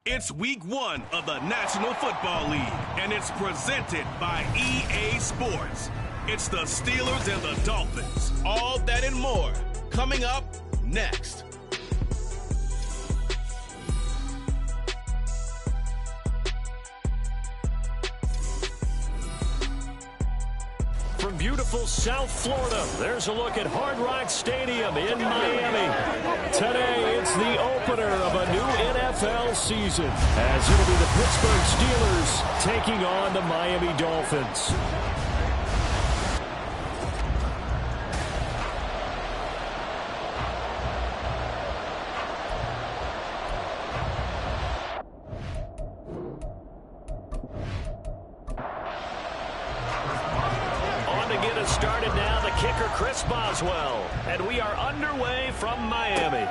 It's week 1 of the National Football League, and it's presented by EA Sports. It's the Steelers and the Dolphins. All that and more coming up next. From beautiful South Florida, there's a look at Hard Rock Stadium in Miami. Today, it's the opener of a new NFL season, as it'll be the Pittsburgh Steelers taking on the Miami Dolphins. Started now, the kicker Chris Boswell, and we are underway from Miami.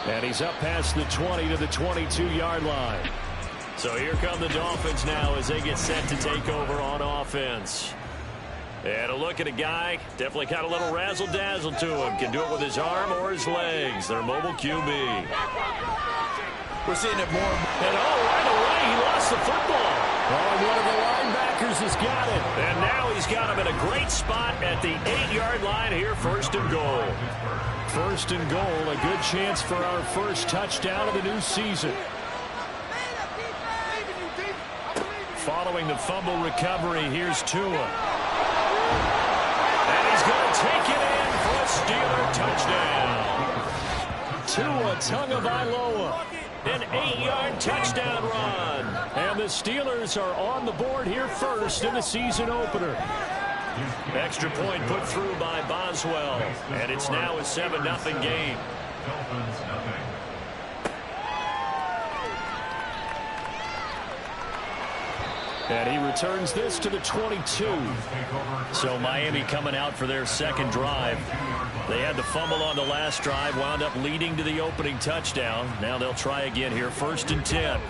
And he's up past the 20 to the 22-yard line. So here come the Dolphins now as they get set to take over on offense. And a look at a guy, definitely got a little razzle-dazzle to him. Can do it with his arm or his legs. Their mobile QB. We're seeing it more. And right away, he lost the football. Oh, one of the linebackers has got it. And now he's got him in a great spot at the 8-yard line here, 1st and goal. 1st and goal, a good chance for our first touchdown of the new season. Following the fumble recovery, here's Tua. And he's going to take it in for a Steeler touchdown. Tua Tagovailoa, an 8-yard touchdown run. And the Steelers are on the board here first in the season opener. Extra point put through by Boswell. And it's now a 7-0 game. And he returns this to the 22. So Miami coming out for their second drive. They had the fumble on the last drive, wound up leading to the opening touchdown. Now they'll try again here, 1st and 10.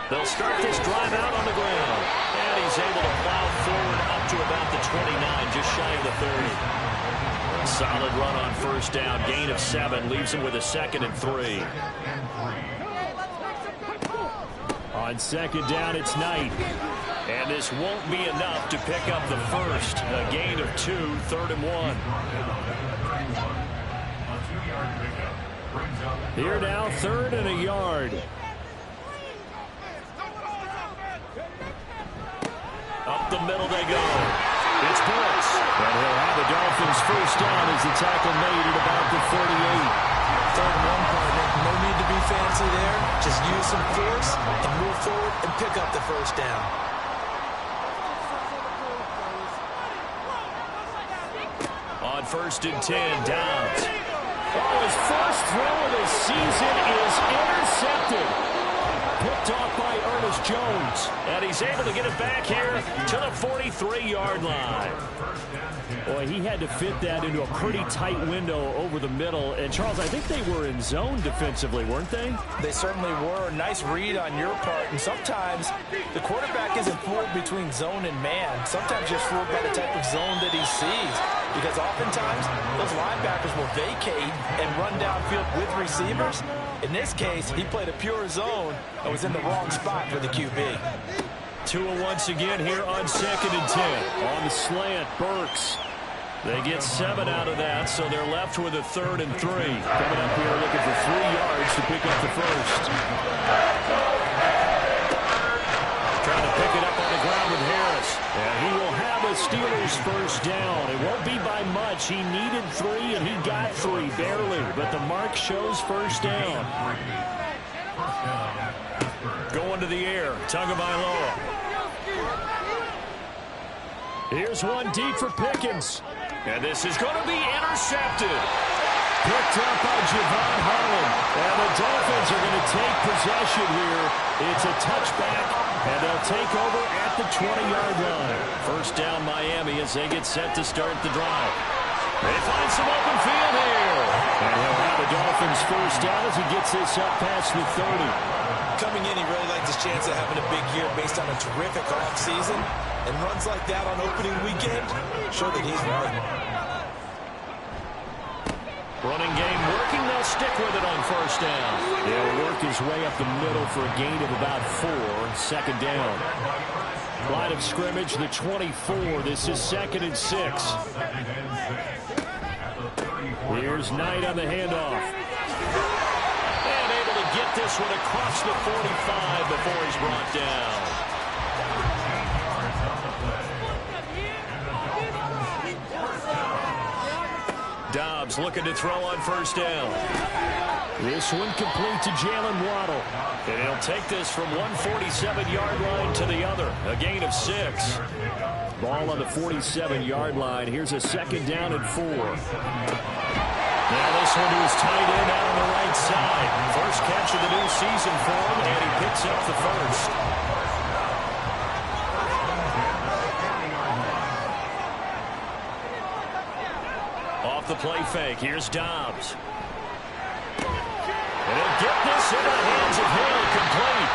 They'll start this drive out on the ground. And he's able to plow forward up to about the 29, just shy of the 30. Solid run on 1st down. Gain of 7 leaves him with a 2nd and 3. On 2nd down, it's Knight. And this won't be enough to pick up the first. A gain of 2, 3rd and 1. Here now, 3rd and a yard. Up the middle they go. It's Brooks. And he'll have the Dolphins first down as the tackle made at about the 48. 3rd and 1, partner. No need to be fancy there. Just use some force and move forward and pick up the first down. On 1st and 10, Dobbs. Oh, his first throw of the season is intercepted. Picked off by Ernest Jones. And he's able to get it back here to the 43-yard line. Boy, he had to fit that into a pretty tight window over the middle. And, Charles, I think they were in zone defensively, weren't they? They certainly were. Nice read on your part. And sometimes the quarterback isn't fooled between zone and man. Sometimes you're fooled by the type of zone that he sees. Because oftentimes, those linebackers will vacate and run downfield with receivers. In this case, he played a pure zone and was in the wrong spot for the QB. Tua once again here on 2nd and 10. On the slant, Burks. They get 7 out of that, so they're left with a 3rd and 3. Coming up here looking for 3 yards to pick up the first. Trying to pick it up on the ground with Harris. And he will have a Steelers first down. It won't be by much. He needed 3, and he got 3, barely. But the mark shows first down. Going to the air, Tagovailoa. Here's one deep for Pickens. And this is going to be intercepted. Picked up by Javon Holland. And the Dolphins are going to take possession here. It's a touchback, and they'll take over at the 20-yard line. First down Miami as they get set to start the drive. They find some open field here. And he'll have the Dolphins first down as he gets this up past the 30. Coming in, he really likes his chance of having a big year based on a terrific offseason. And runs like that on opening weekend show that he's right. Running game working. They'll stick with it on first down. They'll work his way up the middle for a gain of about 4. 2nd down. Line of scrimmage, the 24. This is 2nd and 6. Here's Knight on the handoff. And able to get this one across the 45 before he's brought down. Dobbs looking to throw on first down. This one complete to Jalen Waddle. And he'll take this from 147-yard line to the other. A gain of 6. Ball on the 47-yard line. Here's a 2nd down and 4. Now this one to his tight end out on the right side. First catch of the new season for him, and he picks up the first. Off the play fake, here's Dobbs. And he'll get this into the hands of Hill, complete.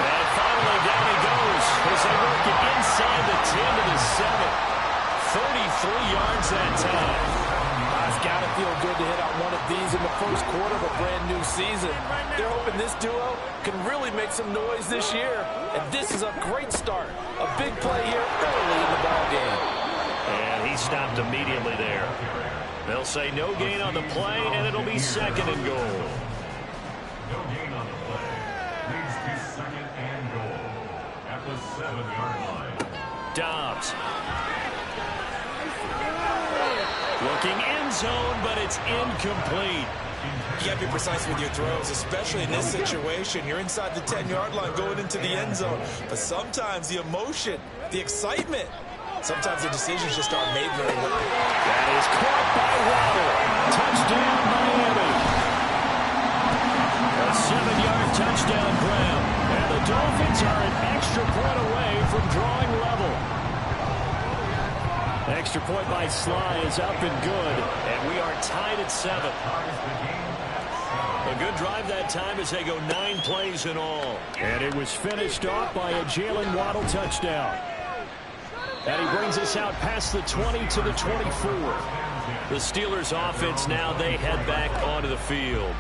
And finally down he goes as they work it inside the 10 to the 7. 33 yards that time. got to feel good to hit out one of these in the first quarter of a brand new season. They're hoping this duo can really make some noise this year. And this is a great start. A big play here early in the ballgame. And he stopped immediately there. They'll say no gain on the play, and it'll be second and goal. No gain on the play. Leads to second and goal at the 7-yard line. Dobbs. Looking end zone, but it's incomplete. You got to be precise with your throws, especially in this situation. You're inside the 10-yard line going into the end zone. But sometimes the emotion, the excitement, sometimes the decisions just aren't made very well. That is caught by Waddle. Touchdown, Miami. A 7-yard touchdown grab. And the Dolphins are an extra point away from drawing level. Extra point by Sly is up and good. And we are tied at 7. A good drive that time as they go 9 plays in all. And it was finished off by a Jalen Waddle touchdown. And he brings us out past the 20 to the 24. The Steelers offense now, they head back onto the field.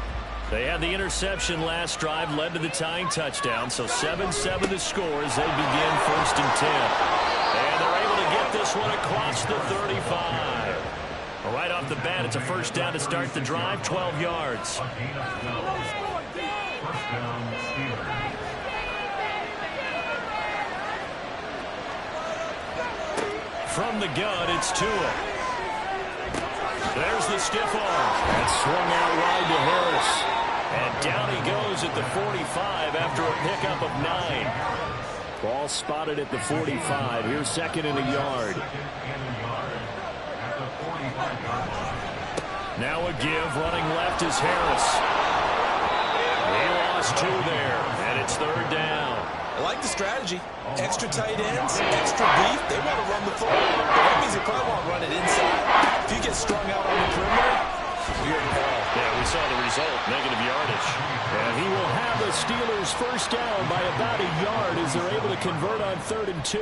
They had the interception last drive, led to the tying touchdown. So 7-7 the score as they begin 1st and 10. And they're able to get this one across the 35. Right off the bat, it's a first down to start the drive, 12 yards. From the gun, it's Tua. There's the stiff arm. And swung out wide to Harris. And down he goes at the 45 after a pickup of 9. Ball spotted at the 45. Here's second and a yard. Now a give. Running left is Harris. He lost 2 there. And it's 3rd down. I like the strategy. Extra tight ends, extra beef. They want to run the football. But that means they probably won't run it inside. If you get strung out on the perimeter, you're in peril. Yeah, we saw the result. Negative yardage. And he will have the Steelers first down by about a yard as they're able to convert on 3rd and 2.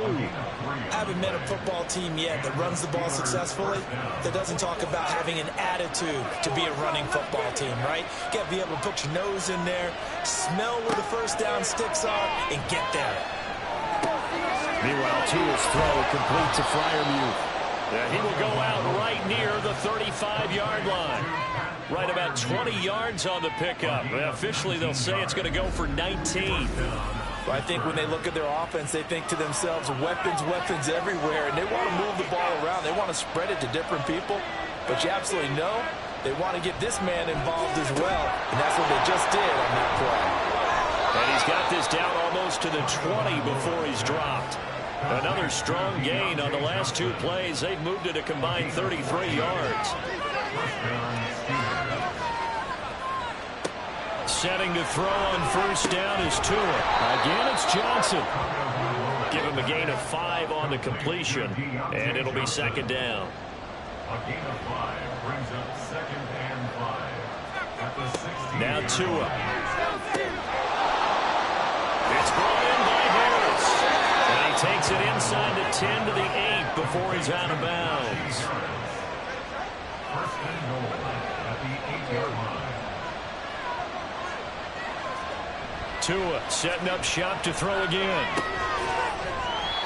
I haven't met a football team yet that runs the ball successfully that doesn't talk about having an attitude to be a running football team, right? You got to be able to put your nose in there, smell where the first down sticks are, and get there. Meanwhile, Tua's throw complete to Freiermuth. He will go out right near the 35-yard line. Right about 20 yards on the pickup. Officially, they'll say it's going to go for 19. But I think when they look at their offense, they think to themselves, weapons, weapons everywhere, and they want to move the ball around. They want to spread it to different people. But you absolutely know they want to get this man involved as well, and that's what they just did on that play. And he's got this down almost to the 20 before he's dropped. Another strong gain on the last 2 plays. They've moved it a combined 33 yards. Setting to throw on first down is Tua. Again, it's Johnson. Give him a gain of 5 on the completion, and it'll be 2nd down. A gain of 5 brings up 2nd and 5 at the 16. Now Tua. It's brought in by Harris. And he takes it inside the 10 to the 8 before he's out of bounds. 1st and goal at the 8-yard line. Tua setting up shop to throw again.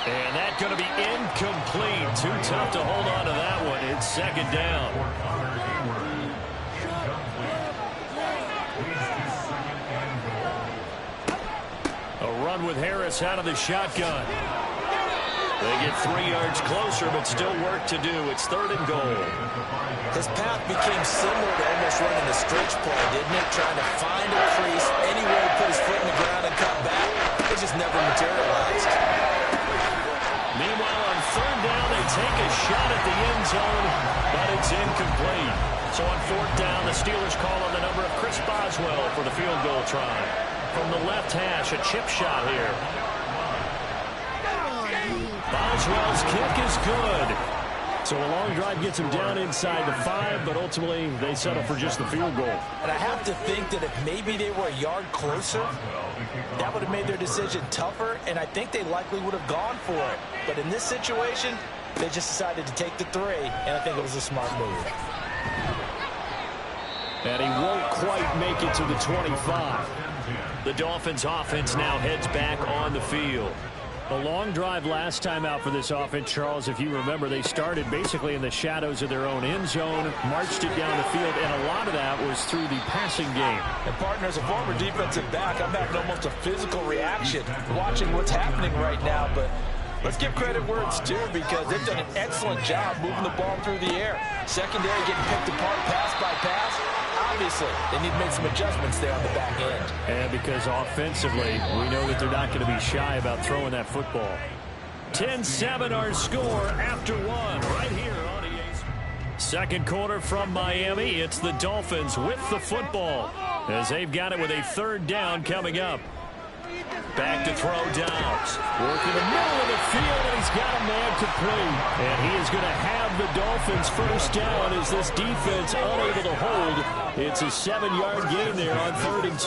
And that's going to be incomplete. Too tough to hold on to that one. It's 2nd down. A run with Harris out of the shotgun. They get 3 yards closer, but still work to do. It's 3rd and goal. His path became similar to almost running the stretch play, didn't it? Trying to find a crease, anywhere to put his foot in the ground and cut back. It just never materialized. Meanwhile, on 3rd down, they take a shot at the end zone, but it's incomplete. So on 4th down, the Steelers call on the number of Chris Boswell for the field goal try. From the left hash, a chip shot here. Boswell's kick is good. So a long drive gets him down inside the 5, but ultimately they settle for just the field goal. And I have to think that if maybe they were a yard closer, that would have made their decision tougher, and I think they likely would have gone for it. But in this situation, they just decided to take the 3, and I think it was a smart move. And he won't quite make it to the 25. The Dolphins offense now heads back on the field. The long drive last time out for this offense, Charles, if you remember, they started basically in the shadows of their own end zone, marched it down the field, and a lot of that was through the passing game. And partner, as a former defensive back, I'm having almost a physical reaction watching what's happening right now. But let's give credit where it's due, because they've done an excellent job moving the ball through the air. Secondary getting picked apart pass by pass. Obviously, they need to make some adjustments there on the back end. And because offensively, we know that they're not going to be shy about throwing that football. 10-7 our score after one right here on EA. Second quarter from Miami. It's the Dolphins with the football as they've got it with a third down coming up. Back to throw Dobbs. Working the middle of the field, and he's got a man complete. And he is going to have the Dolphins first down as this defense unable to hold. It's a 7-yard gain there on 3rd and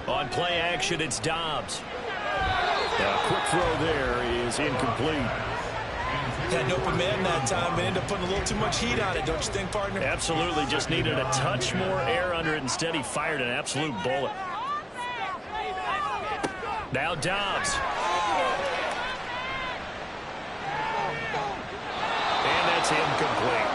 2. On play action, it's Dobbs. A quick throw there is incomplete. Had an open man that time, but ended up putting a little too much heat on it, don't you think, partner? Absolutely. Just needed a touch more air under it. Instead, he fired an absolute bullet. Now Dobbs. And that's incomplete.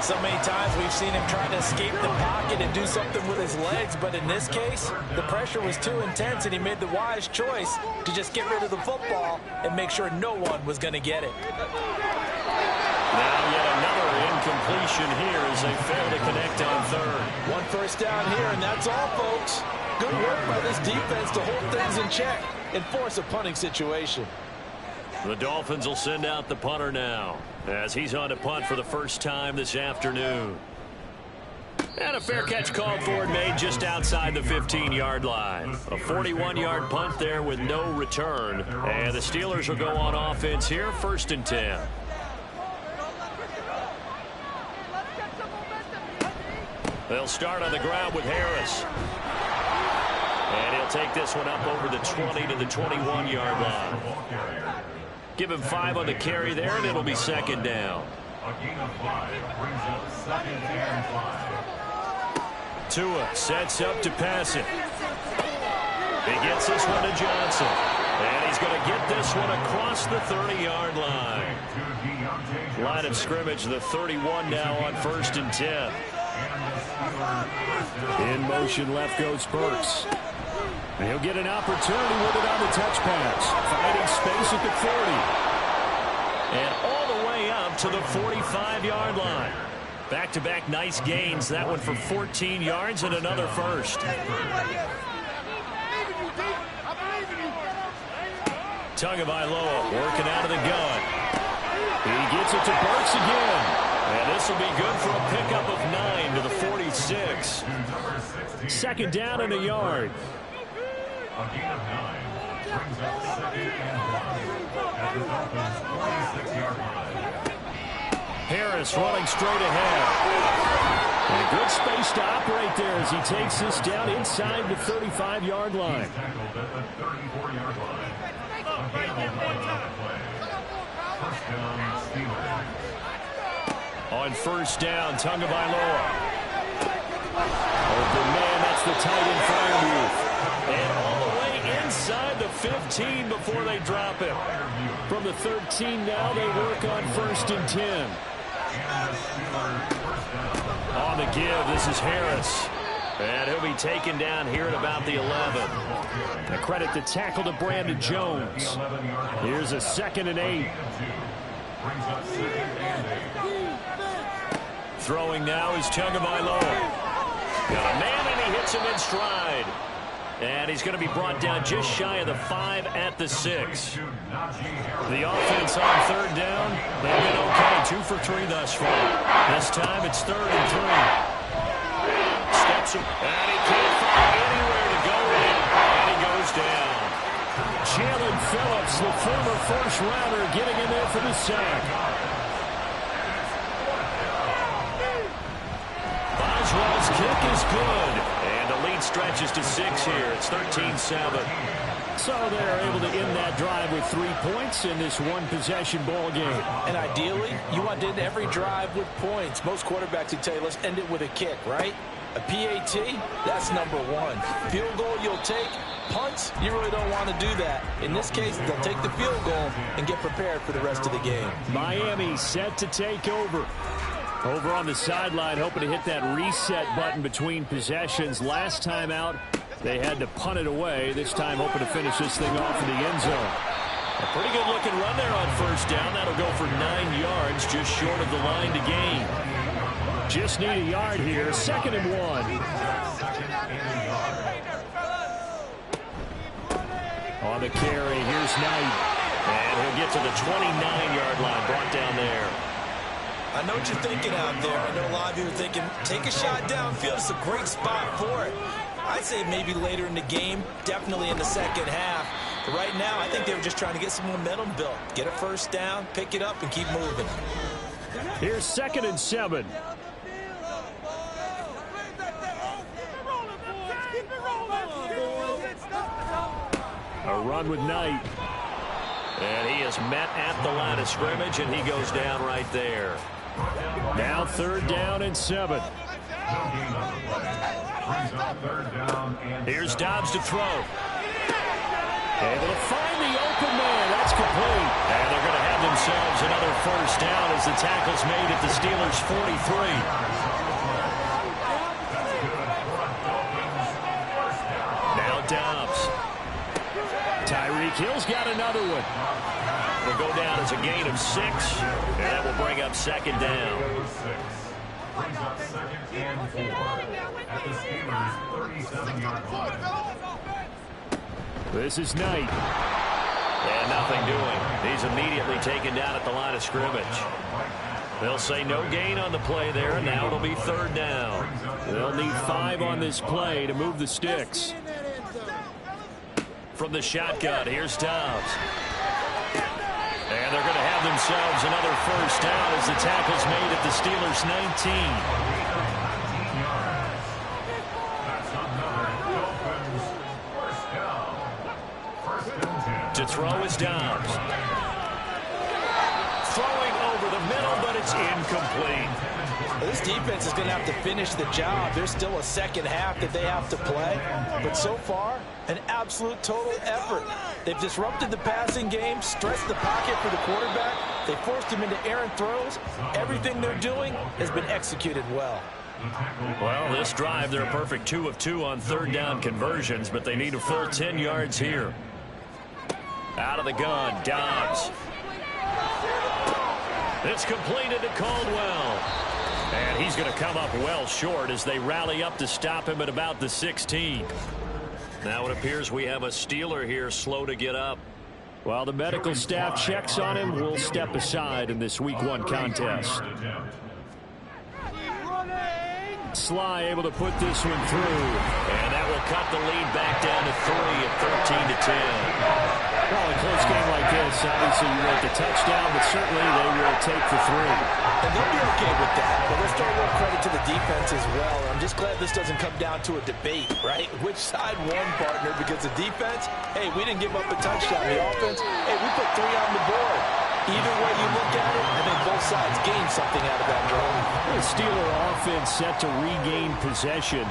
So many times we've seen him trying to escape the pocket and do something with his legs, but in this case, the pressure was too intense, and he made the wise choice to just get rid of the football and make sure no one was going to get it. Now yet another incompletion here as they fail to connect on 3rd. One first down here, and that's all, folks. Good work by this defense to hold things in check and force a punting situation. The Dolphins will send out the punter now as he's on to punt for the first time this afternoon. And a fair catch called for and made just outside the 15-yard line. A 41-yard punt there with no return. And the Steelers will go on offense here, 1st and 10. They'll start on the ground with Harris. And he'll take this one up over the 20 to the 21-yard line. Give him 5 on the carry there, and it'll be 2nd down. A gain of 5 brings up 2nd and 5. Tua sets up to pass it. He gets this one to Johnson. And he's going to get this one across the 30-yard line. Line of scrimmage, the 31 now on 1st and 10. In motion, left goes Burks. And he'll get an opportunity with it on the touch pass. Finding space at the 40. And all the way up to the 45-yard line. Back-to-back nice gains. That one for 14 yards and another first. Tagovailoa working out of the gun. He gets it to Burks again. And this will be good for a pickup of 9 to the 46. 2nd down and a yard. A gain of 9 brings up 2nd and 1 at the Dolphins' 46-yard line. Harris running straight ahead. And good space to operate there as he takes this down inside the 35-yard line. He's tackled at the 34-yard line. A gain of 1 on the play. First down, Steelers. On 1st down, Tagovailoa. Open man, that's the tight end Freiermuth. And all the way inside the 15 before they drop him. From the 13 now, they work on 1st and 10. On the give, this is Harris. And he'll be taken down here at about the 11. A credit to tackle to Brandon Jones. Here's a 2nd and 8. Throwing now is Tagovailoa. Got a man, and he hits him in stride. And he's going to be brought down just shy of the 5 at the 6. The offense on 3rd down, they've been okay. 2 for 3 thus far. This time it's 3rd and 3. Steps him, and he can't find anywhere to go in. And he goes down. Jalen Phillips, the former first-rounder, getting in there for the sack. Boswell's kick is good. And the lead stretches to 6 here. It's 13-7. So they're able to end that drive with 3 points in this one-possession ball game. And ideally, you want to end every drive with points. Most quarterbacks would tell you, let's end it with a kick, right? A PAT, that's number 1. Field goal you'll take. Punts, you really don't want to do that. In this case, they'll take the field goal and get prepared for the rest of the game. Miami set to take over. Over on the sideline, hoping to hit that reset button between possessions. Last time out, they had to punt it away. This time, hoping to finish this thing off in the end zone. A pretty good-looking run there on first down. That'll go for 9 yards, just short of the line to gain. Just need a yard here. 2nd and 1. On the carry, here's Knight. And he'll get to the 29-yard line, brought down there. I know what you're thinking out there. I know a lot of you are thinking, take a shot downfield. It's a great spot for it. I'd say maybe later in the game, definitely in the second half. But right now, I think they were just trying to get some momentum built. Get a first down, pick it up, and keep moving. Here's 2nd and 7. A run with Knight. And he is met at the line of scrimmage, and he goes down right there. Now 3rd down and 7. Here's Dobbs to throw. Able to find the open man. That's complete. And they're going to have themselves another first down as the tackle's made at the Steelers' 43. Now Dobbs. Tyreek Hill's got another one. Will go down as a gain of 6, and that will bring up 2nd down. Brings up 2nd and 4 at the Steelers' 37-yard line. This is Knight. And nothing doing. He's immediately taken down at the line of scrimmage. They'll say no gain on the play there, and now it'll be 3rd down. They'll need 5 on this play to move the sticks. From the shotgun, here's Dobbs. And they're going to have themselves another first down as the tackle's made at the Steelers' 19. To throw is Dobbs. Throwing over the middle, but it's incomplete. This defense is going to have to finish the job. There's still a second half that they have to play. But so far, an absolute total effort. They've disrupted the passing game, stretched the pocket for the quarterback. They forced him into errant throws. Everything they're doing has been executed well. Well, this drive, they're a perfect 2 of 2 on 3rd down conversions, but they need a full 10 yards here. Out of the gun, Dobbs. It's completed to Caldwell. And he's going to come up well short as they rally up to stop him at about the 16. Now it appears we have a Steeler here slow to get up. While the medical staff checks on him, we'll step aside in this Week 1 contest. Sly able to put this one through. And that will cut the lead back down to 3 at 13-10. Well, in a close game like this, obviously you want the touchdown, but certainly they will take the 3. And they'll be okay with that. But let's throw a little credit to the defense as well. I'm just glad this doesn't come down to a debate, right? Which side won, partner? Because the defense, hey, we didn't give up a touchdown. The offense, hey, we put 3 on the board. Either way you look at it, I think both sides gained something out of that game. The Steeler offense set to regain possession.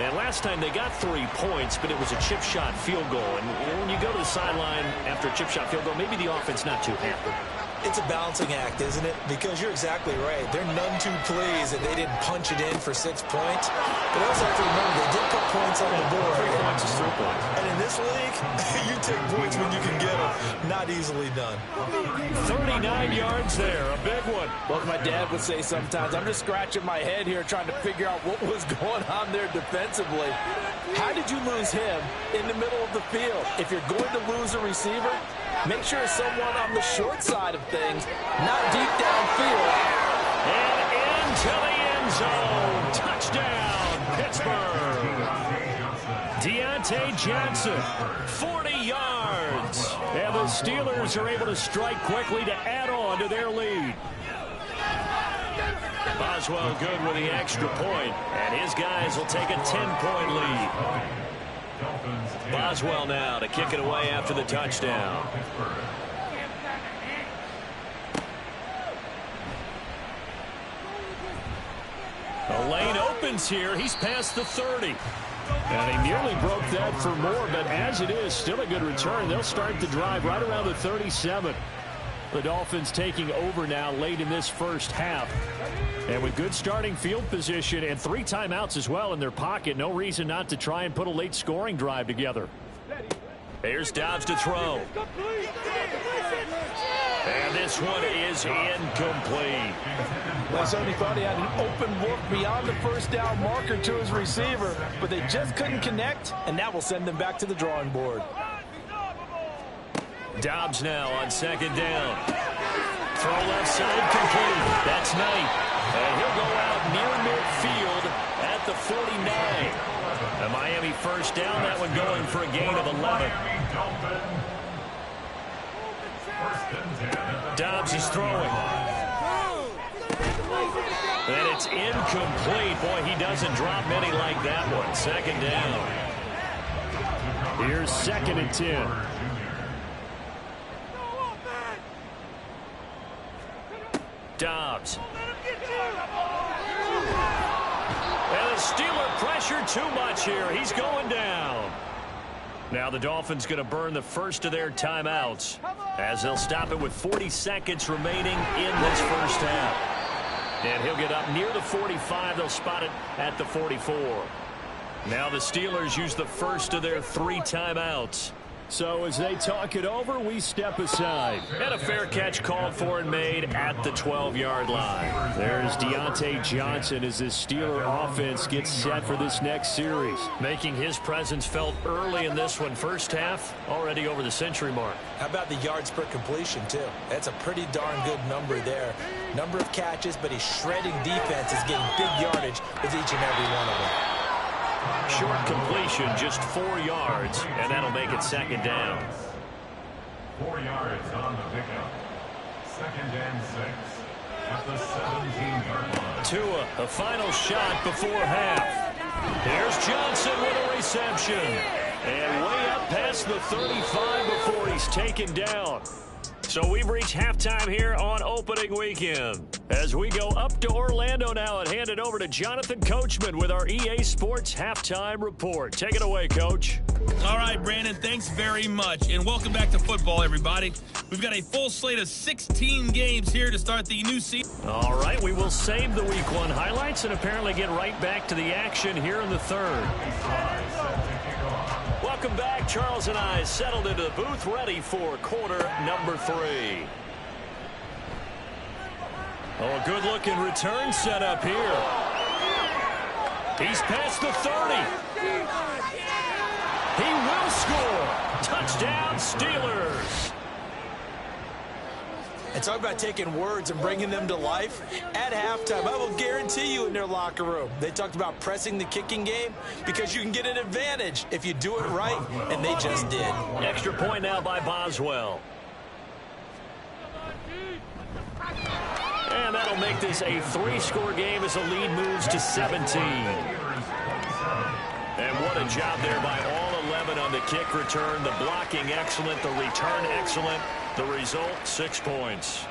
And last time they got 3 points, but it was a chip shot field goal. And when you go to the sideline after a chip shot field goal, maybe the offense not too happy. It's a balancing act, isn't it? Because you're exactly right. They're none too pleased that they didn't punch it in for 6 points. But also have to remember, they did put points on the board. 3 points is 3 points. And in this league, you take points when you can get them. Not easily done. 39 yards there, a big one. Well, as my dad would say sometimes, I'm just scratching my head here trying to figure out what was going on there defensively. How did you lose him in the middle of the field? If you're going to lose a receiver, make sure it's someone on the short side of things, not deep downfield. And into the end zone. Touchdown, Pittsburgh. Deontay Johnson, 40 yards. And the Steelers are able to strike quickly to add on to their lead. Boswell good with the extra point, and his guys will take a 10-point lead. Boswell now to kick it away after the touchdown. The lane opens here. He's past the 30. And he nearly broke that for more, but as it is, still a good return. They'll start the drive right around the 37. The Dolphins taking over now late in this first half. And with good starting field position and 3 timeouts as well in their pocket, no reason not to try and put a late scoring drive together. Here's Dobbs to throw. And this one is incomplete. Well, Sony thought he had an open look beyond the first down marker to his receiver, but they just couldn't connect, and that will send them back to the drawing board. Dobbs now on second down. Throw left side complete. That's Knight. And he'll go out near midfield at the 49. A Miami first down, that one going for a gain of 11. Dobbs is throwing. And it's incomplete. Boy, he doesn't drop many like that one. Second down. Here's 2nd and 10. Dobbs. And the Steeler pressure too much here. He's going down. Now the Dolphins going to burn the first of their timeouts as they'll stop it with 40 seconds remaining in this first half. And he'll get up near the 45. They'll spot it at the 44. Now the Steelers use the first of their 3 timeouts. So as they talk it over, we step aside. And a fair catch called for and made at the 12-yard line. There's Deontay Johnson as this Steeler offense gets set for this next series. Making his presence felt early in this one. First half, already over the century mark. How about the yards per completion, too? That's a pretty darn good number there. Number of catches, but he's shredding defenses, getting big yardage with each and every one of them. Short completion, just 4 yards, and that'll make it second down. 4 yards on the pickup. 2nd and 6 at the 17-yard line. Tua, a final shot before half. Here's Johnson with a reception. And way up past the 35 before he's taken down. So we've reached halftime here on opening weekend. As we go up to Orlando now and hand it over to Jonathan Coachman with our EA Sports Halftime Report. Take it away, Coach. All right, Brandon, thanks very much. And welcome back to football, everybody. We've got a full slate of 16 games here to start the new season. All right, we will save the Week 1 highlights and apparently get right back to the action here in the third. Welcome back. Charles and I settled into the booth ready for quarter number 3. Oh, a good-looking return set up here. He's past the 30. He will score. Touchdown, Steelers. And talk about taking words and bringing them to life. At halftime, I will guarantee you in their locker room, they talked about pressing the kicking game because you can get an advantage if you do it right, and they just did. Extra point now by Boswell. And that'll make this a 3-score game as the lead moves to 17. And what a job there by all 11 on the kick return. The blocking excellent, the return excellent. The result, 6 points.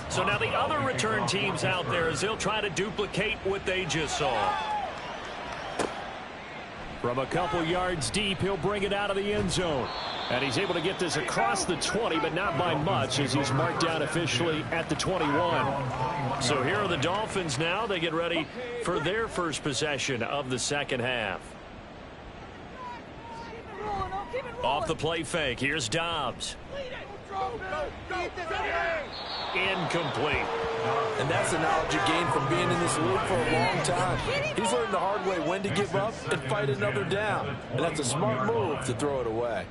So now the other return teams out there as they'll try to duplicate what they just saw. From a couple yards deep, he'll bring it out of the end zone. And he's able to get this across the 20, but not by much as he's marked down officially at the 21. So here are the Dolphins now. They get ready for their first possession of the second half. Off the play fake, here's Dobbs. Incomplete. And that's the knowledge you gain from being in this league for a long time. He's learned the hard way when to give up and fight another down. And that's a smart move to throw it away.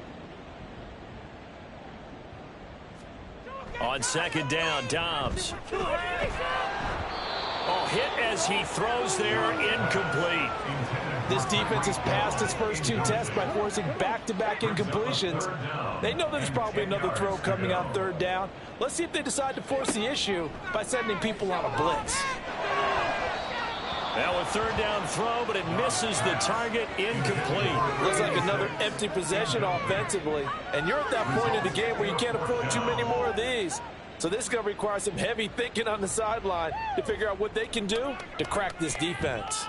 On second down, Dobbs. Oh, hit as he throws there, incomplete. This defense has passed its first 2 tests by forcing back-to-back incompletions. They know there's probably another throw coming on 3rd down. Let's see if they decide to force the issue by sending people on a blitz. Now a 3rd down throw, but it misses the target, incomplete. Looks like another empty possession offensively. And you're at that point in the game where you can't afford too many more of these. So this is going to require some heavy thinking on the sideline to figure out what they can do to crack this defense.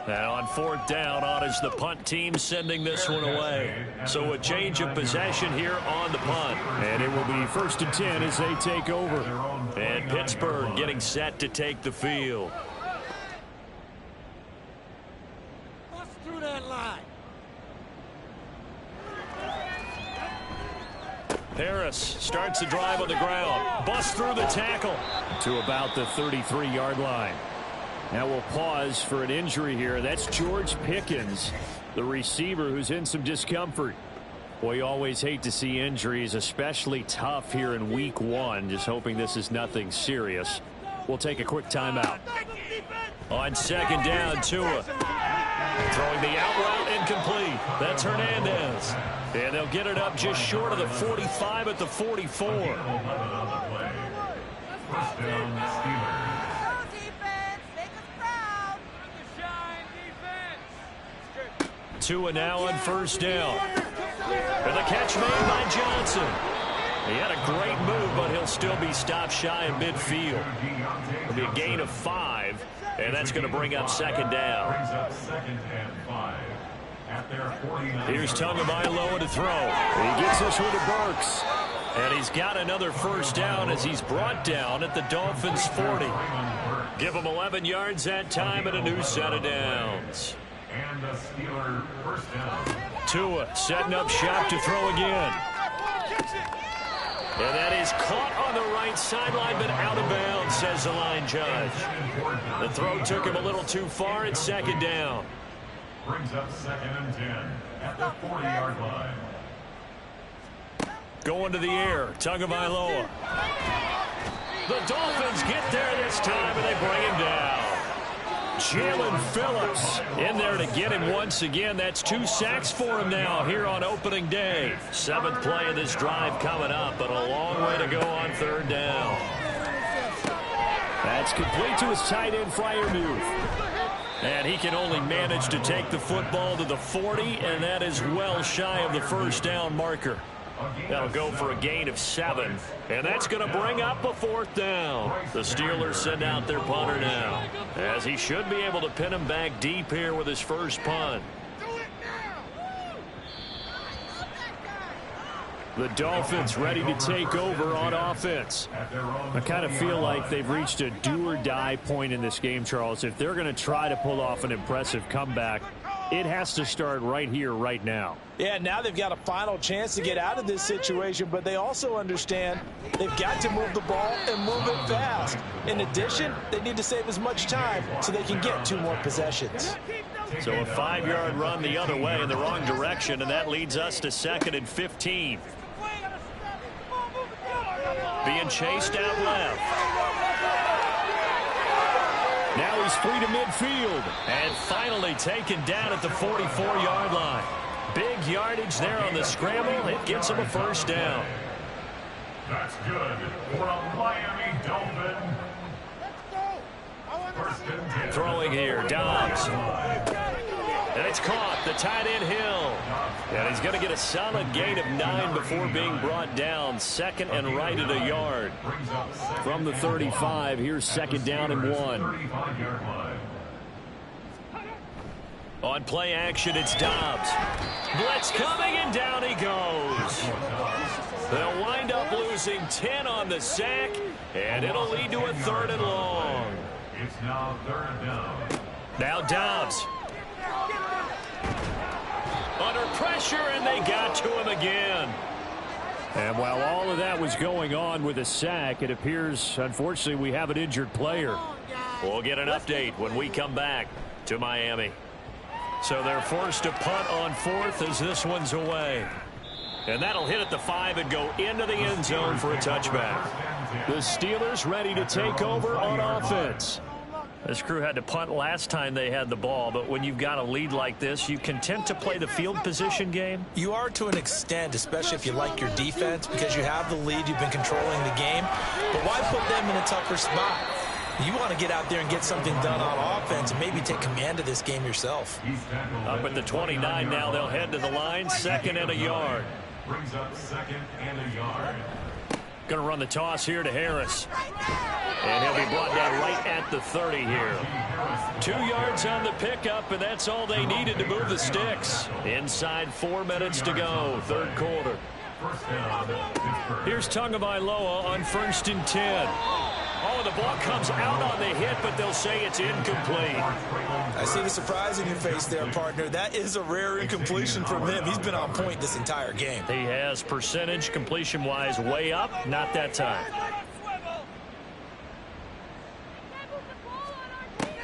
Now on 4th down, on is the punt team sending this one away. So a change of possession here on the punt. And it will be 1st and 10 as they take over. And Pittsburgh getting set to take the field. Through that line. Harris starts the drive on the ground. Busts through the tackle to about the 33-yard line. Now we'll pause for an injury here. That's George Pickens, the receiver who's in some discomfort. Boy, you always hate to see injuries, especially tough here in week 1. Just hoping this is nothing serious. We'll take a quick timeout. On 2nd down, Tua. Throwing the out route incomplete. That's Hernandez. And they'll get it up just short of the 45 at the 44. Tua now on 1st down. And the catch made by Johnson. He had a great move, but he'll still be stopped shy of midfield. It'll be a gain of 5. And that's going to bring up 2nd down. Here's Tagovailoa to throw. He gets this one to Burks. And he's got another 1st down as he's brought down at the Dolphins' 40. Give him 11 yards that time and a new set of downs. And the Steeler 1st down. Tua setting up shop to throw again. And that is caught on the right sideline, but out of bounds, says the line judge. The throw took him a little too far. It's 2nd down. Brings up 2nd and 10 at the 40-yard line. Going to the air, Tagovailoa. The Dolphins get there this time, and they bring him down. Jalen Phillips in there to get him once again. That's 2 sacks for him now here on opening day. 7th play of this drive coming up, but a long way to go on 3rd down. That's complete to his tight end, Freiermuth. And he can only manage to take the football to the 40, and that is well shy of the 1st down marker. That'll go for a gain of 7, and that's going to bring up a 4th down. The Steelers send out their punter now, as he should be able to pin him back deep here with his first punt. The Dolphins ready to take over on offense. I kind of feel like they've reached a do-or-die point in this game, Charles. If they're going to try to pull off an impressive comeback, it has to start right here, right now. Yeah, now they've got a final chance to get out of this situation, but they also understand they've got to move the ball and move it fast. In addition, they need to save as much time so they can get 2 more possessions. So a 5-yard run the other way in the wrong direction, and that leads us to 2nd and 15. Being chased out left. Now he's free to midfield. And finally taken down at the 44-yard line. Big yardage there on the scramble. It gets him a 1st down. That's good for a Miami Dolphin. 1st and 10. Throwing here, Dobbs. And it's caught, the tight end Hill. And he's going to get a solid gain of 9 before being brought down. 2nd and right at a yard. From the 35, here's 2nd down and 1. On play action, it's Dobbs. Blitz coming, and down he goes. They'll wind up losing 10 on the sack, and it'll lead to a 3rd and long. It's now 3rd down. Now Dobbs. Under pressure, and they got to him again. And while all of that was going on with a sack, it appears, unfortunately, we have an injured player. We'll get an update when we come back to Miami. So they're forced to punt on 4th as this one's away. And that'll hit at the 5 and go into the end zone for a touchback. The Steelers ready to take over on offense. This crew had to punt last time they had the ball, but when you've got a lead like this, you content to play the field position game? You are to an extent, especially if you like your defense, because you have the lead, you've been controlling the game. But why put them in a tougher spot? You want to get out there and get something done on offense and maybe take command of this game yourself. Up at the 29 now, they'll head to the line, 2nd and a yard. Brings up 2nd and a yard. Going to run the toss here to Harris. And he'll be brought down right at the 30 here. 2 yards on the pickup, and that's all they needed to move the sticks. Inside 4 minutes to go, 3rd quarter. Here's Tagovailoa on 1st and 10. Oh, the ball comes out on the hit, but they'll say it's incomplete. I see the surprise in your face there, partner. That is a rare incompletion from him. He's been on point this entire game. He has percentage completion-wise way up, not that time.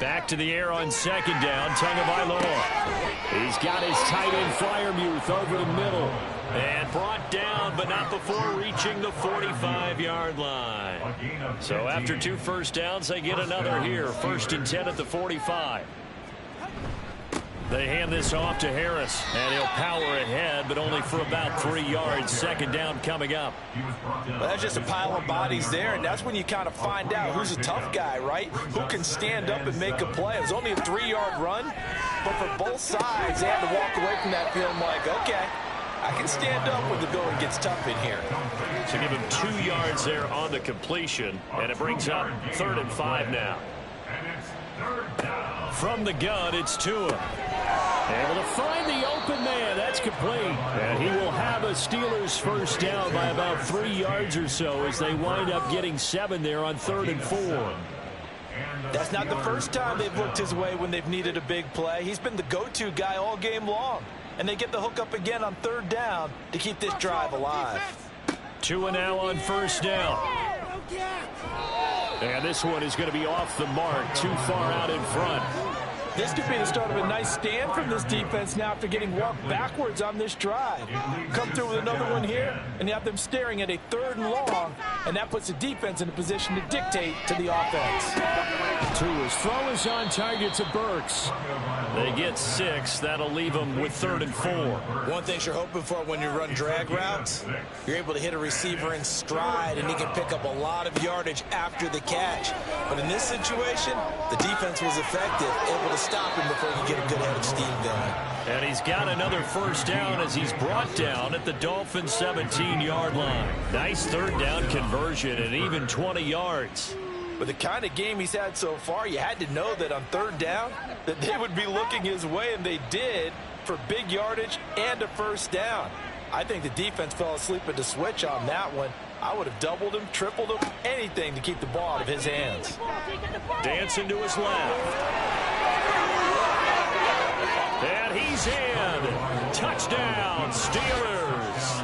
Back to the air on 2nd down, Tagovailoa. He's got his tight end Freiermuth over the middle. And brought down, but not before reaching the 45-yard line. So after 2 first downs, they get another here. 1st and 10 at the 45. They hand this off to Harris, and he'll power ahead, but only for about 3 yards. 2nd down coming up. Well, that's just a pile of bodies there, and that's when you kind of find out who's a tough guy, right? Who can stand up and make a play. It was only a 3-yard run, but for both sides, they had to walk away from that field like, okay, I can stand up when the going gets tough in here. So give him 2 yards there on the completion, and it brings up 3rd and 5 now. From the gun, it's Tua. Able to find the open man. That's complete. And he will have a Steelers first down by about 3 yards or so as they wind up getting 7 there on 3rd and 4. That's not the first time they've looked his way when they've needed a big play. He's been the go-to guy all game long. And they get the hook up again on 3rd down to keep this drive alive. Tua now on 1st down. And this one is going to be off the mark, too far out in front. This could be the start of a nice stand from this defense now after getting walked backwards on this drive. Come through with another one here, and you have them staring at a 3rd and long, and that puts the defense in a position to dictate to the offense. Tua's throw is on target to Burks. They get 6. That'll leave them with 3rd and 4. One thing you're hoping for when you run drag routes, you're able to hit a receiver in stride, and he can pick up a lot of yardage after the catch. But in this situation, the defense was effective, able to stop him before you get a good head of steam going. And he's got another first down as he's brought down at the Dolphins' 17-yard line. Nice 3rd down conversion and even 20 yards. With the kind of game he's had so far, you had to know that on 3rd down that they would be looking his way, and they did, for big yardage and a first down. I think the defense fell asleep at the switch on that one. I would have doubled him, tripled him, anything to keep the ball out of his hands. Dancing to his left. And he's in. Touchdown, Steelers.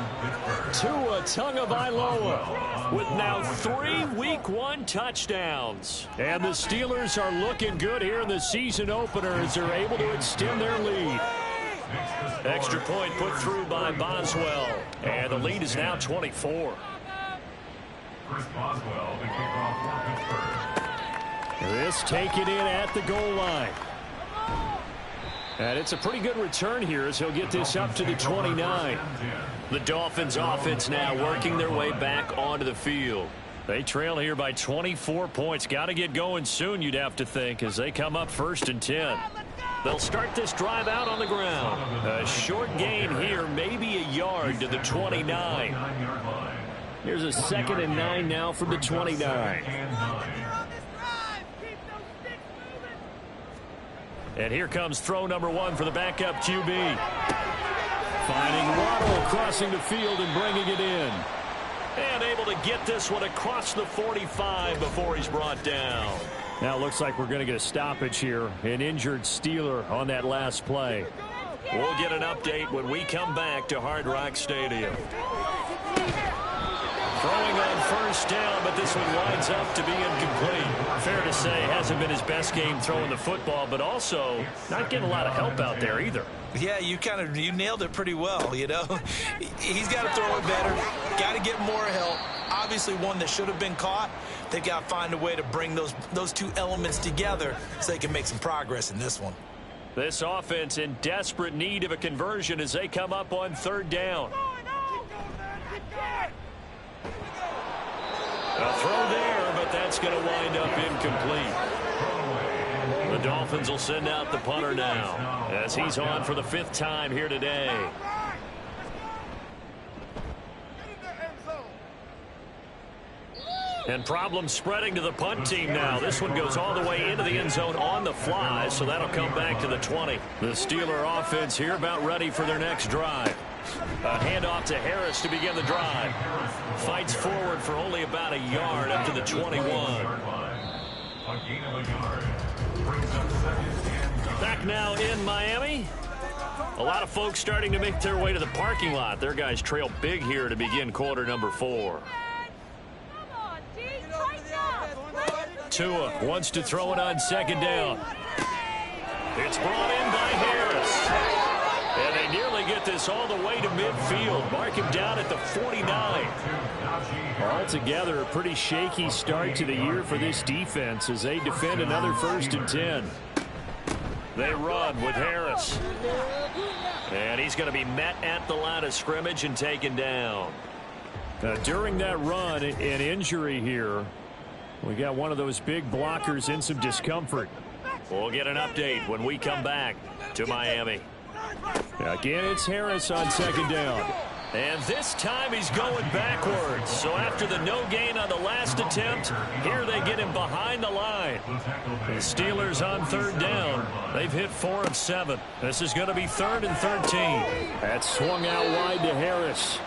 Tua Tagovailoa with now 3 Week 1 touchdowns. And the Steelers are looking good here in the season opener as they're able to extend their lead. Extra point put through by Boswell. And the lead is now 24. Chris Boswell, the kickoff for Pittsburgh. This taken in at the goal line. And it's a pretty good return here as he'll get this up to the 29. The Dolphins offense now working their way back onto the field. They trail here by 24 points. Got to get going soon, you'd have to think, as they come up 1st and 10. They'll start this drive out on the ground. A short gain here, maybe a yard to the 29. Here's a 2nd and 9 now from the 29. And here comes throw number 1 for the backup QB. Finding Waddle crossing the field and bringing it in. And able to get this one across the 45 before he's brought down. Now it looks like we're going to get a stoppage here. An injured Steeler on that last play. We'll get an update when we come back to Hard Rock Stadium. Throwing on 1st down, but this one winds up to be incomplete. Fair to say, hasn't been his best game throwing the football, but also not getting a lot of help out there either. Yeah, you nailed it pretty well, you know. He's got to throw it better, got to get more help. obviously one that should have been caught. They've got to find a way to bring those two elements together so they can make some progress in this one. This offense in desperate need of a conversion as they come up on third down. A throw there, but that's going to wind up incomplete. The Dolphins will send out the punter now as he's on for the 5th time here today. And problems spreading to the punt team now. This one goes all the way into the end zone on the fly, so that'll come back to the 20. The Steeler offense here about ready for their next drive. A handoff to Harris to begin the drive. Fights forward for only about a yard up to the 21. Back now in Miami. A lot of folks starting to make their way to the parking lot. Their guys trail big here to begin quarter number 4. Tua wants to throw it on second down. It's brought in by Harris. And they nearly get this all the way to midfield. Mark him down at the 49. Altogether, a pretty shaky start to the year for this defense as they defend another 1st and 10. They run with Harris. And he's going to be met at the line of scrimmage and taken down. During that run, an injury here. We got one of those big blockers in some discomfort. We'll get an update when we come back to Miami. Again, it's Harris on second down. And this time he's going backwards. So after the no gain on the last attempt, here they get him behind the line. The Steelers on third down. They've hit 4 of 7. This is going to be 3rd and 13. That's swung out wide to Harris.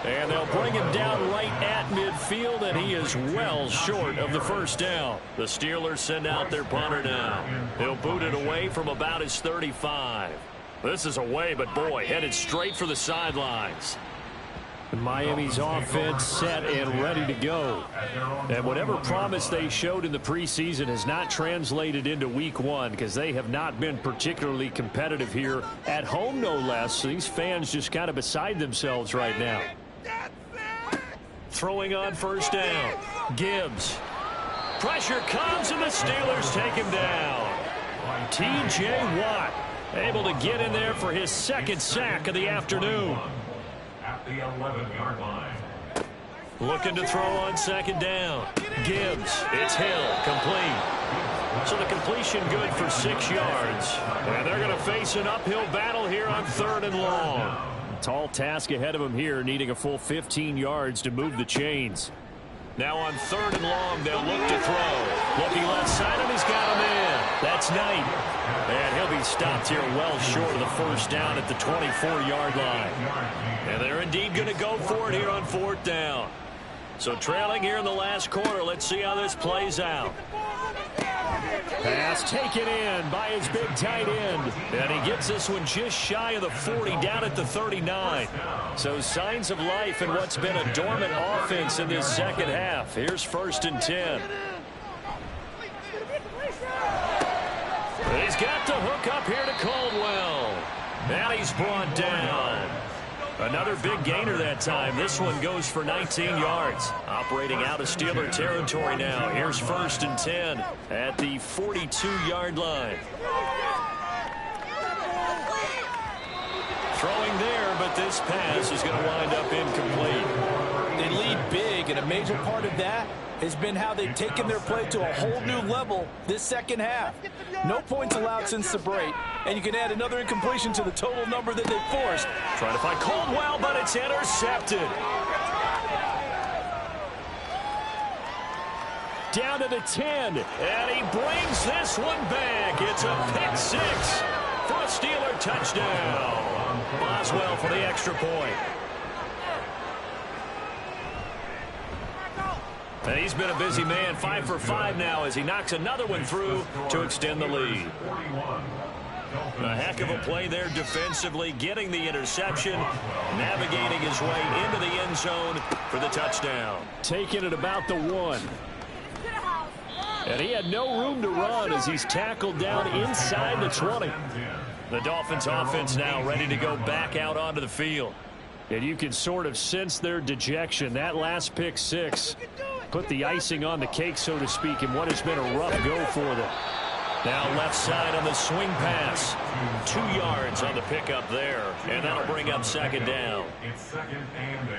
And they'll bring him down right at midfield, and he is well short of the 1st down. The Steelers send out their punter now. He'll boot it away from about his 35. This is away, but boy, headed straight for the sidelines. Miami's offense set and ready to go. And whatever promise they showed in the preseason has not translated into week 1 because they have not been particularly competitive here at home, no less. So these fans just kind of beside themselves right now. Throwing on 1st down. Gibbs. Pressure comes and the Steelers take him down. T.J. Watt able to get in there for his 2nd sack of the afternoon. At the 11-yard line. Looking to throw on 2nd down. Gibbs. It's Hill. Complete. So the completion good for 6 yards. And they're going to face an uphill battle here on 3rd and long. Tall task ahead of him here, needing a full 15 yards to move the chains. Now on 3rd and long, they'll look to throw. Looking left side, and he's got him in. That's Knight. And he'll be stopped here well short of the 1st down at the 24-yard line. And they're indeed going to go for it here on 4th down. So trailing here in the last quarter, let's see how this plays out. Pass taken in by his big tight end. And he gets this one just shy of the 40 down at the 39. So signs of life in what's been a dormant offense in this 2nd half. Here's 1st and 10. He's got the hook up here to Caldwell. And he's brought down. Another big gainer that time. This one goes for 19 yards. Operating out of Steeler territory now. Here's 1st and 10 at the 42-yard line. Throwing there, but this pass is going to wind up incomplete. They lead big, and a major part of that has been how they've taken their play to a whole new level this 2nd half. No points allowed since the break, and you can add another incompletion to the total number that they forced. Trying to find Caldwell, but it's intercepted. Down to the 10, and he brings this one back. It's a pick 6 for a Steeler touchdown. Boswell for the extra point. And he's been a busy man, 5 for 5 now as he knocks another one through to extend the lead. A heck of a play there defensively, getting the interception, navigating his way into the end zone for the touchdown. Taking it about the 1. And he had no room to run as he's tackled down inside the 20. The Dolphins offense now ready to go back out onto the field. And you can sort of sense their dejection. That last pick six put the icing on the cake, so to speak, in what has been a rough go for them. Now left side on the swing pass. 2 yards on the pickup there, and that'll bring up second down. It's second and 8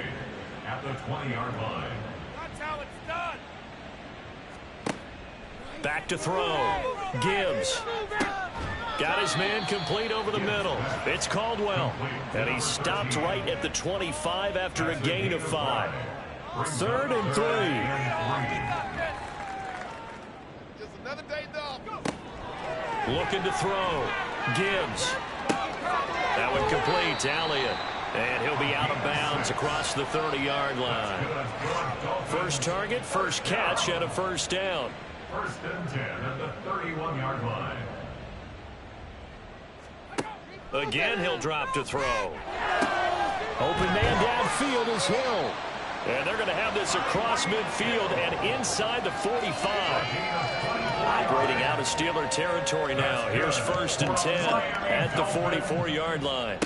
at the 20-yard line. That's how it's done. Back to throw. Gibbs. Got his man complete over the middle. It's Caldwell. And he stopped right at the 25 after a gain of 5. 3rd and 3. Just another day, dog. Looking to throw. Gibbs. That one complete to Elliott. And he'll be out of bounds across the 30-yard line. First target, first catch, and a first down. First and 10 at the 31-yard line. Again, he'll drop to throw. Open man downfield is Hill. And they're going to have this across midfield and inside the 45. Operating out of Steeler territory now. Here's first and 10 at the 44-yard line.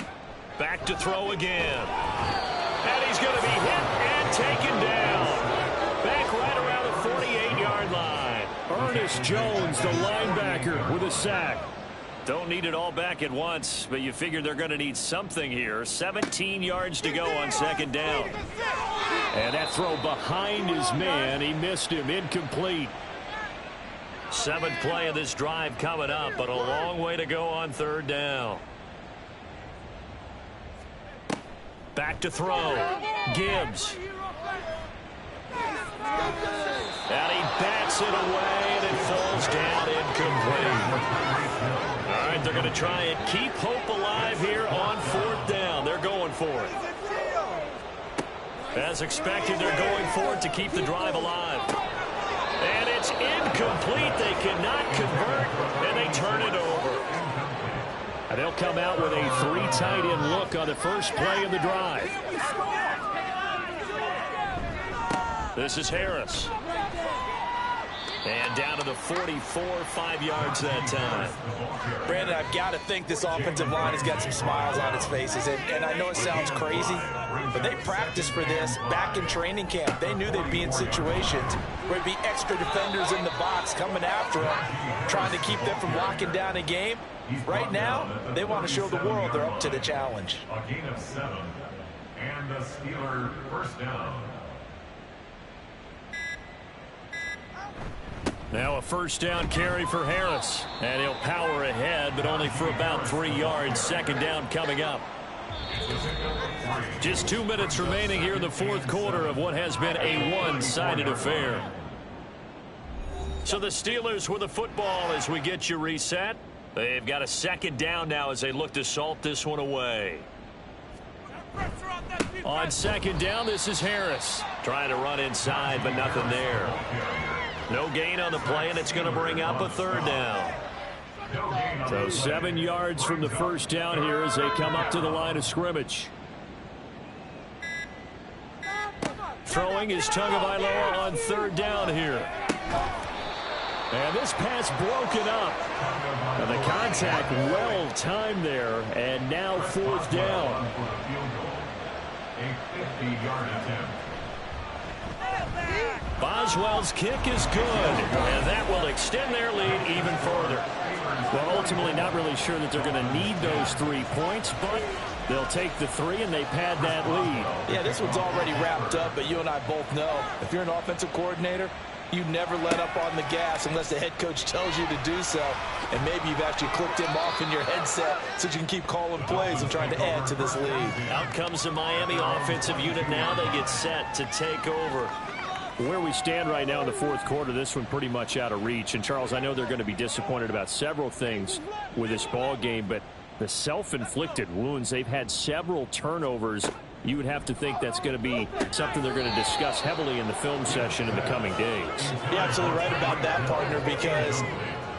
Back to throw again. And he's going to be hit and taken down. Back right around the 48-yard line. Ernest Jones, the linebacker, with a sack. Don't need it all back at once, but you figure they're going to need something here. 17 yards to go on second down. And that throw behind his man. He missed him. Incomplete. 7th play of this drive coming up, but a long way to go on third down. Back to throw. Gibbs. And he bats it away, and it falls down incomplete. All right, they're going to try and keep hope alive here on 4th down. They're going for it. As expected, they're going for it to keep the drive alive. And it's incomplete. They cannot convert, and they turn it over. And they'll come out with a 3 tight end look on the first play of the drive. This is Harris. And down to the 44, 5 yards that time. Brandon, I've got to think this offensive line has got some smiles on its faces. And I know it sounds crazy, but they practiced for this back in training camp. They knew they'd be in situations where it'd be extra defenders in the box coming after them, trying to keep them from locking down a game. Right now, they want to show the world they're up to the challenge. A gain of 7 and the Steeler first down. Now a first down carry for Harris. And he'll power ahead, but only for about 3 yards. Second down coming up. Just 2 minutes remaining here in the 4th quarter of what has been a one-sided affair. So the Steelers with the football as we get you reset. They've got a second down now as they look to salt this one away. On second down, this is Harris. Trying to run inside, but nothing there. No gain on the play, and it's going to bring up a 3rd down. So 7 yards from the first down here as they come up to the line of scrimmage. Throwing is Tagovailoa on 3rd down here. And this pass broken up. And the contact well timed there, and now 4th down. A 50-yard attempt. Boswell's kick is good, and that will extend their lead even further. Well, ultimately not really sure that they're going to need those 3 points, but they'll take the 3 and they pad that lead. Yeah, this one's already wrapped up, but you and I both know if you're an offensive coordinator, you never let up on the gas unless the head coach tells you to do so. And maybe you've actually clicked him off in your headset so you can keep calling plays and trying to add to this lead. Out comes the Miami offensive unit now. They get set to take over. Where we stand right now in the 4th quarter, this one pretty much out of reach. And, Charles, I know they're going to be disappointed about several things with this ball game, but the self-inflicted wounds, they've had several turnovers. You would have to think that's going to be something they're going to discuss heavily in the film session in the coming days. You're absolutely right about that, partner, because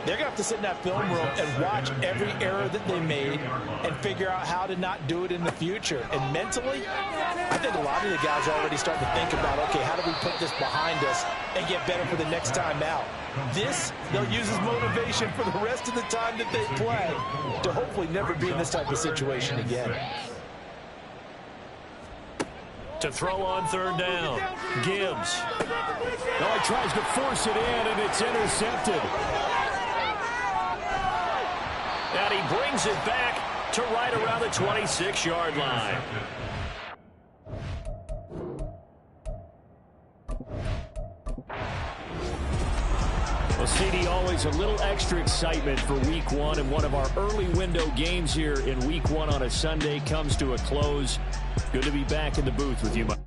they're going to have to sit in that film room and watch every error that they made and figure out how to not do it in the future. And mentally, I think a lot of the guys are already starting to think about, okay, how do we put this behind us and get better for the next time out? This, they'll use as motivation for the rest of the time that they play to hopefully never be in this type of situation again. To throw on third down. Gibbs. Oh, he tries to force it in, and it's intercepted. And he brings it back to right around the 26-yard line. Well, CD, always a little extra excitement for Week 1, and one of our early window games here in Week 1 on a Sunday comes to a close. Good to be back in the booth with you, Mike.